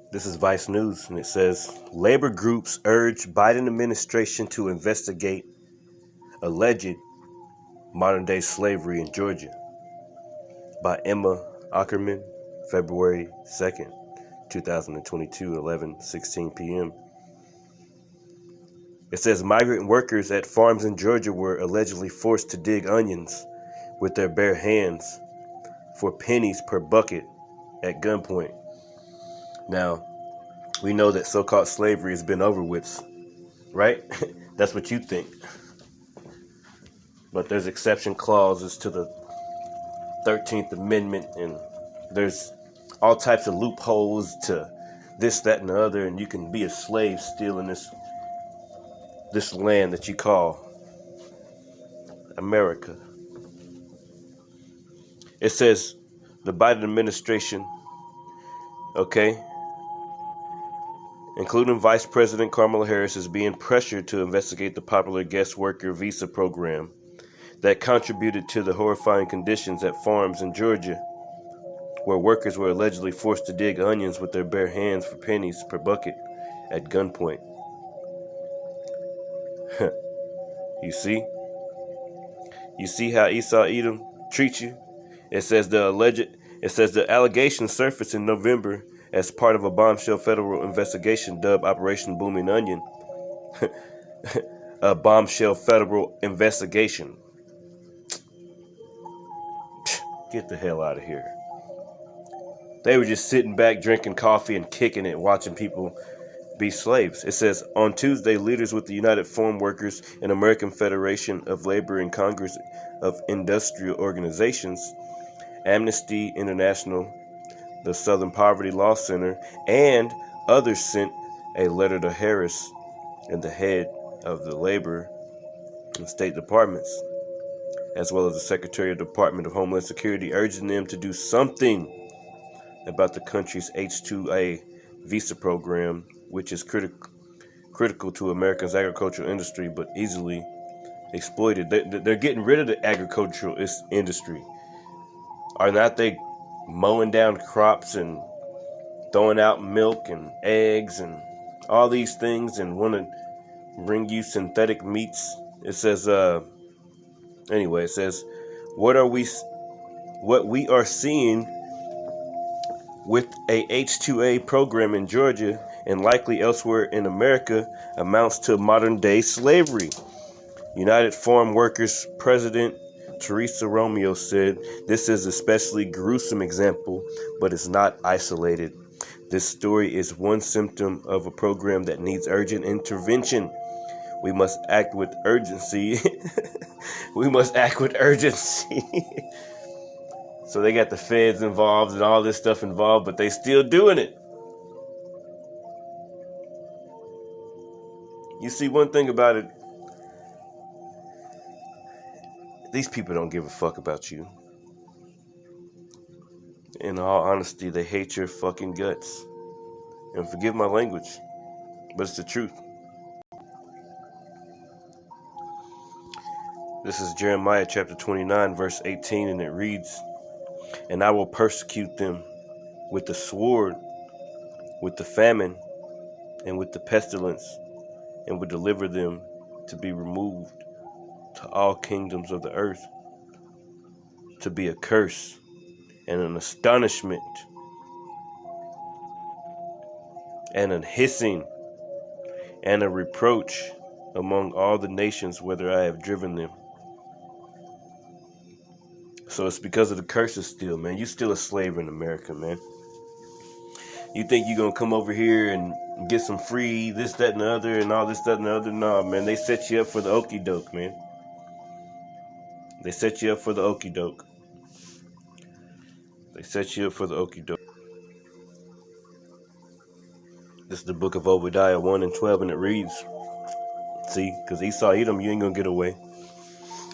This is Vice News, and it says, labor groups urge Biden administration to investigate alleged modern-day slavery in Georgia. By Emma Ackerman, February 2nd, 2022, 11:16 p.m. It says migrant workers at farms in Georgia were allegedly forced to dig onions with their bare hands for pennies per bucket at gunpoint. Now, we know that so-called slavery has been over with, right? That's what you think. But there's exception clauses to the 13th Amendment, and there's all types of loopholes to this, that, and the other, and you can be a slave still in this land that you call America. It says the Biden administration, okay, including Vice President Kamala Harris, is being pressured to investigate the popular guest worker visa program that contributed to the horrifying conditions at farms in Georgia, where workers were allegedly forced to dig onions with their bare hands for pennies per bucket at gunpoint. You see? You see how Esau Edom treats you? It says the allegation surfaced in November as part of a bombshell federal investigation dubbed Operation Booming Onion. A bombshell federal investigation. Get the hell out of here. They were just sitting back, drinking coffee and kicking it, watching people be slaves. It says, on Tuesday, leaders with the United Farm Workers and American Federation of Labor and Congress of Industrial Organizations, Amnesty International, the Southern Poverty Law Center, and others sent a letter to Harris and the head of the Labor and State Departments, as well as the Secretary of the Department of Homeland Security, urging them to do something about the country's H-2A visa program, which is critical to America's agricultural industry, but easily exploited. They're getting rid of the agricultural industry. Are not they mowing down crops and throwing out milk and eggs and all these things and want to bring you synthetic meats? It says, anyway, it says, what we are seeing with a H-2A program in Georgia and likely elsewhere in America amounts to modern-day slavery. United Farm Workers President Teresa Romeo said, this is an especially gruesome example, but it's not isolated. This story is one symptom of a program that needs urgent intervention. We must act with urgency. We must act with urgency. So they got the feds involved and all this stuff involved, but they still doing it. You see, one thing about it, these people don't give a fuck about you. In all honesty, they hate your fucking guts. And forgive my language, but it's the truth. This is Jeremiah chapter 29, verse 18, and it reads, and I will persecute them with the sword, with the famine, and with the pestilence, and will deliver them to be removed to all kingdoms of the earth, to be a curse and an astonishment and a hissing and a reproach among all the nations whither I have driven them. So it's because of the curses still, man. You still a slave in America, man. You think you're going to come over here and get some free this, that, and the other, and all this, that, and the other? Nah, man. They set you up for the okie doke, man. They set you up for the okie doke. They set you up for the okie doke. This is the book of Obadiah 1 and 12, and it reads, see, because Esau Edom, you ain't going to get away.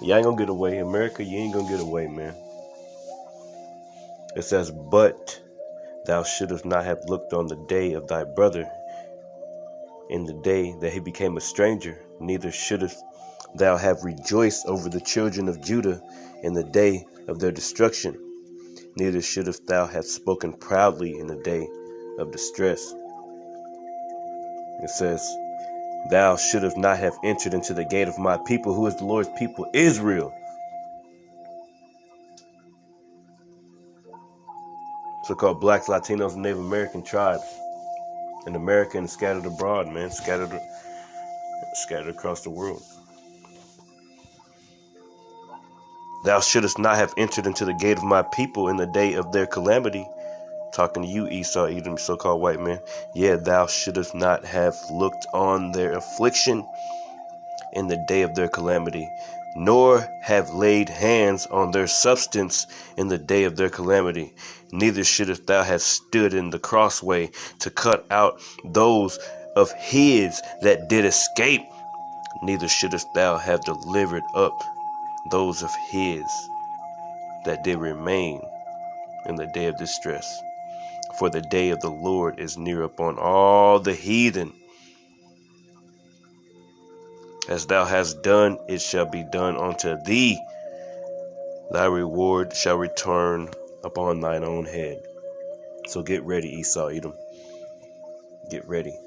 You ain't going to get away. America, you ain't going to get away, man. It says, but thou shouldst not have looked on the day of thy brother in the day that he became a stranger, neither shouldst thou have rejoiced over the children of Judah in the day of their destruction, neither shouldst thou have spoken proudly in the day of distress. It says, thou shouldst not have entered into the gate of my people, who is the Lord's people, Israel. So-called blacks, Latinos, and Native American tribes in America and scattered abroad, man, scattered across the world. Thou shouldest not have entered into the gate of my people in the day of their calamity. Talking to you, Esau, Edom, so-called white man. Yeah, thou shouldest not have looked on their affliction in the day of their calamity, nor have laid hands on their substance in the day of their calamity. Neither shouldest thou have stood in the crossway to cut out those of his that did escape. Neither shouldest thou have delivered up those of his that did remain in the day of distress. For the day of the Lord is near upon all the heathen. As thou hast done, it shall be done unto thee. Thy reward shall return upon thine own head. So get ready, Esau, Edom. Get ready.